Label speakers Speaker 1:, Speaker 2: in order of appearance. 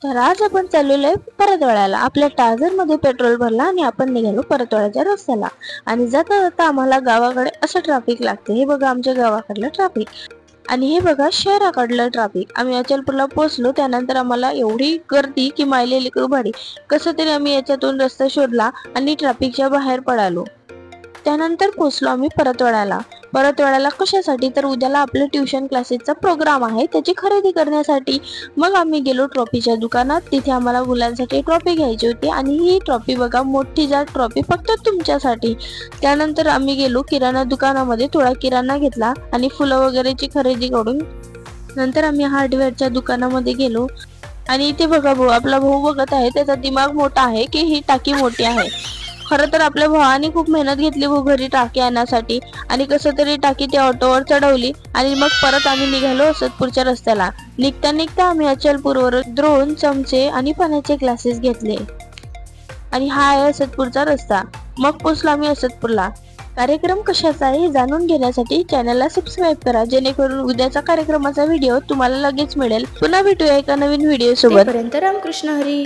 Speaker 1: तर आज आपण चाललेलो आहे परतवाड्याला. आपल्या टाझर मध्ये पेट्रोल भरला आणि आपण निघालो परतवाड्याच्या रस्त्याला. आणि जाता जाता आम्हाला गावाकडे असं ट्रॅफिक लागते. हे बघा आमच्या गावाकडलं ट्रॅफिक. आणि हे बघा शहराकडलं ट्रॅफिक. आम्ही अचलपूरला पोहोचलो. त्यानंतर आम्हाला एवढी गर्दी की मायले लेकरू भाडी. कसं तरी आम्ही याच्यातून रस्ता शोधला आणि ट्रॅफिकच्या बाहेर पडालो. त्यानंतर पोहोचलो आम्ही परतवाड्याला. परतवाड्याला कशासाठी, तर उद्याला आपल्या ट्युशन क्लासेसचा प्रोग्राम आहे, त्याची खरेदी करण्यासाठी. मग आम्ही गेलो ट्रॉफीच्या दुकानात. तिथे आम्हाला मुलांसाठी ट्रॉफी घ्यायची होती आणि ही ट्रॉफी बघा, मोठी जात ट्रॉफी फक्त तुमच्यासाठी. त्यानंतर आम्ही गेलो किराणा दुकानामध्ये, थोडा किराणा घेतला आणि फुलं वगैरेची खरेदी करून नंतर आम्ही हार्डवेअरच्या दुकानामध्ये गेलो. आणि इथे बघा भाऊ, आपला भाऊ बघत आहे, त्याचा दिमाग मोठा आहे की ही टाकी मोठी आहे. खरं तर आपल्या भावाने खूप मेहनत घेतली भाऊ घरी टाकी आणण्यासाठी. आणि कसं तरी टाकी त्या ऑटोवर चढवली आणि मग परत आम्ही निघालो असदपूरच्या रस्त्याला. निघता निघता आम्ही अचलपूरवर द्रोण, चमचे आणि पाण्याचे ग्लासेस घेतले. आणि हा आहे असदपूरचा रस्ता. मग पोहोचलो आम्ही असदपूरला. कार्यक्रम कशाचा आहे हे जाणून घेण्यासाठी चॅनलला सबस्क्राईब करा, जेणेकरून उद्याचा कार्यक्रमाचा व्हिडिओ तुम्हाला लगेच मिळेल. पुन्हा भेटूया एका नवीन व्हिडिओ सोबत.
Speaker 2: रामकृष्ण हरी.